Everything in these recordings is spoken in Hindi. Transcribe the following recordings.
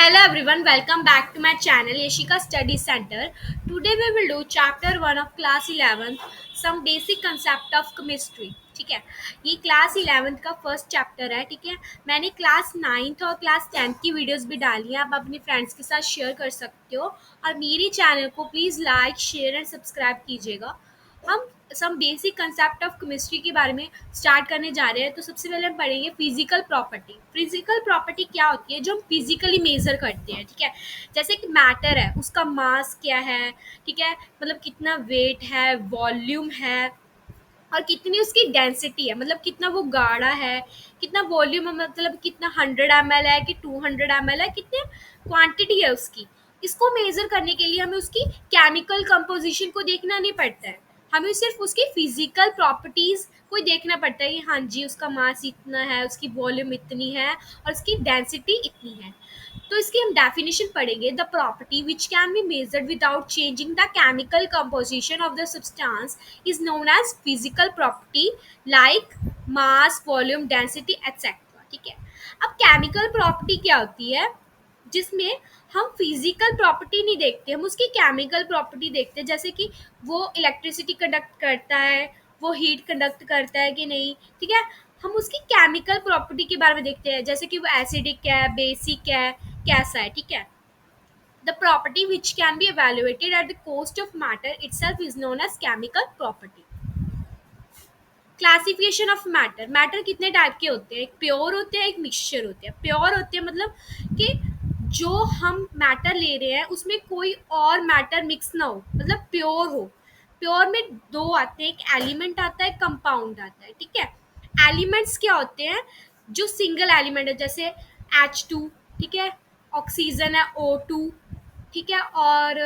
Hello everyone, welcome back to my channel Yashika Study Center. Today we will do chapter 1 of class 11th, some basic concept of chemistry. ठीक है, ये क्लास 11th का फर्स्ट चैप्टर है. ठीक है, मैंने क्लास 9th और क्लास 10th की वीडियोस भी डाली हैं. आप अपने फ्रेंड्स के साथ शेयर कर सकते हो और मेरे चैनल को please like share and subscribe कीजिएगा. हम some basic concept of chemistry के बारे में स्टार्ट करने जा रहे हैं. तो सबसे पहले हम पढ़ेंगे फिजिकल प्रॉपर्टी. फिजिकल प्रॉपर्टी क्या होती है जो हम फिजिकली मेजर करते हैं. ठीक है, जैसे कि मैटर है, उसका मास क्या है. ठीक है, मतलब कितना वेट है, वॉल्यूम है और कितनी उसकी डेंसिटी है, मतलब कितना वो गाढ़ा है, कितना वॉल्यूम है, मतलब कितना 100 ml है कि 200 ml है, कितनी क्वांटिटी है उसकी. इसको मेजर करने के लिए हमें उसकी केमिकल कंपोजिशन को देखना नहीं पड़ता है. हमें सिर्फ उसकी फिजिकल प्रॉपर्टीज को देखना पड़ता है कि हाँ जी उसका मास इतना है, उसकी वॉल्यूम इतनी है और उसकी डेंसिटी इतनी है. तो इसकी हम डेफिनेशन पढ़ेंगे. The property which can be measured without changing the chemical composition of the substance is known as physical property like mass, volume, density etcetera. ठीक है, अब केमिकल प्रॉपर्टी क्या होती है जिसमें हम फिजिकल प्रॉपर्टी नहीं देखते, हम उसकी केमिकल प्रॉपर्टी देखते हैं. जैसे कि वो इलेक्ट्रिसिटी कंडक्ट करता है, वो हीट कंडक्ट करता है कि नहीं. ठीक है, हम उसकी केमिकल प्रॉपर्टी के बारे में देखते हैं, जैसे कि वो एसिडिक है, बेसिक है, कैसा है. ठीक है, the property which can B evaluated at the cost of matter itself is known as chemical property. Classification of matter. Matter कितने टाइप के होते हैं? एक प्योर होते हैं, एक मिक्सचर होते हैं. प्योर होते हैं मतलब कि जो हम मैटर ले रहे हैं उसमें कोई और मैटर मिक्स ना हो, मतलब प्योर हो. प्योर में दो आते हैं, एक एलिमेंट आता है, कंपाउंड आता है. ठीक है, एलिमेंट्स क्या होते हैं? जो सिंगल एलिमेंट है, जैसे H2. ठीक है, ऑक्सीजन है O2. ठीक है, और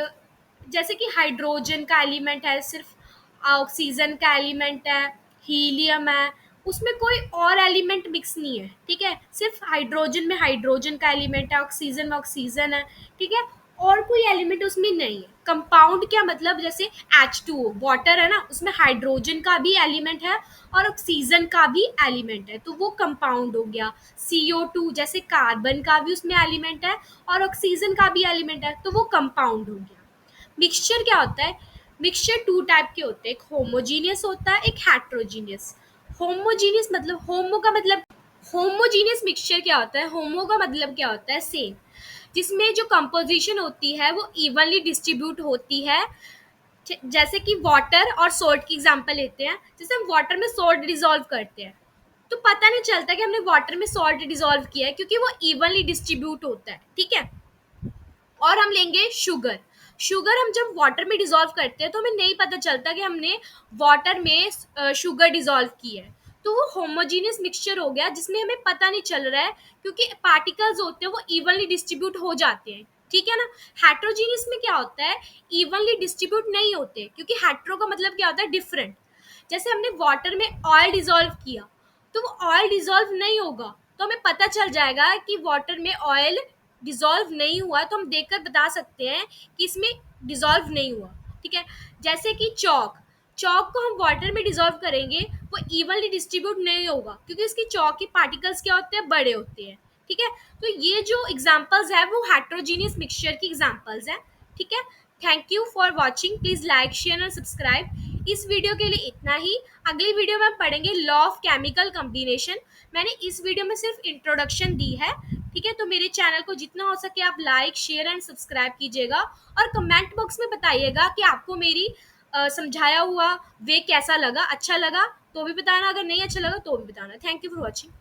जैसे कि हाइड्रोजन का एलिमेंट है, सिर्फ ऑक्सीजन का एलिमेंट है, हीलियम है, उसमें कोई और एलिमेंट मिक्स नहीं है. ठीक है, सिर्फ हाइड्रोजन में हाइड्रोजन का एलिमेंट है, ऑक्सीजन में ऑक्सीजन है. ठीक है, और कोई एलिमेंट उसमें नहीं है. कंपाउंड क्या मतलब? जैसे H2O वाटर है ना, उसमें हाइड्रोजन का भी एलिमेंट है और ऑक्सीजन का भी एलिमेंट है, तो वो कंपाउंड हो गया. CO2 जैसे कार्बन का भी उसमें एलिमेंट है और ऑक्सीजन का भी एलिमेंट है, तो वो कंपाउंड हो गया. मिक्सचर क्या होता है? मिक्सचर टू टाइप के होते हैं, एक होमोजीनियस होता है, एक हेट्रोजीनियस. होमोजीनियस मतलब होमोजीनियस मिक्सचर क्या होता है? होमो का मतलब क्या होता है? सेम, जिसमें जो कंपोजिशन होती है वो इवनली डिस्ट्रीब्यूट होती है. जैसे कि वाटर और सोल्ट की एग्जांपल लेते हैं. जैसे हम वाटर में सोल्ट डिसॉल्व करते हैं तो पता नहीं चलता कि हमने वाटर में सॉल्ट डिसॉल्व किया है, क्योंकि वो इवनली डिस्ट्रीब्यूट होता है. ठीक है, और हम लेंगे शुगर. शुगर हम जब वाटर में डिसॉल्व करते हैं तो हमें नहीं पता चलता कि हमने वाटर में शुगर डिसॉल्व की है. तो वो होमोजीनियस मिक्सचर हो गया जिसमें हमें पता नहीं चल रहा है, क्योंकि पार्टिकल्स होते हैं वो इवनली डिस्ट्रीब्यूट हो जाते हैं. ठीक है ना. हेट्रोजीनियस में क्या होता है? इवनली डिस्ट्रीब्यूट नहीं होते, क्योंकि हेट्रो का मतलब क्या होता है? डिफरेंट. जैसे हमने वाटर में ऑयल डिसॉल्व किया तो वो ऑयल डिसॉल्व नहीं होगा, तो हमें पता चल जाएगा कि वाटर में ऑयल डिसॉल्व नहीं हुआ, तो हम देखकर बता सकते हैं कि इसमें डिसॉल्व नहीं हुआ. ठीक है, जैसे कि चौक. चौक को हम वाटर में डिसॉल्व करेंगे, वो इवनली डिस्ट्रीब्यूट नहीं होगा, क्योंकि इसकी चौक के पार्टिकल्स क्या होते हैं? बड़े होते हैं. ठीक है, तो ये जो एग्जांपल्स है वो हेट्रोजीनियस मिक्सचर की एग्जांपल्स है. ठीक है, thank you for watching. Please like share और सब्सक्राइब. इस वीडियो के लिए इतना ही. अगली वीडियो में हम पढ़ेंगे लॉ ऑफ केमिकल कम्बिनेशन. मैंने इस वीडियो में सिर्फ इंट्रोडक्शन दी है. ठीक है, तो मेरे चैनल को जितना हो सके आप लाइक शेयर एंड सब्सक्राइब कीजिएगा और कमेंट बॉक्स में बताइएगा कि आपको मेरी समझाया हुआ वे कैसा लगा. अच्छा लगा तो भी बताना, अगर नहीं अच्छा लगा तो भी बताना. Thank you for watching.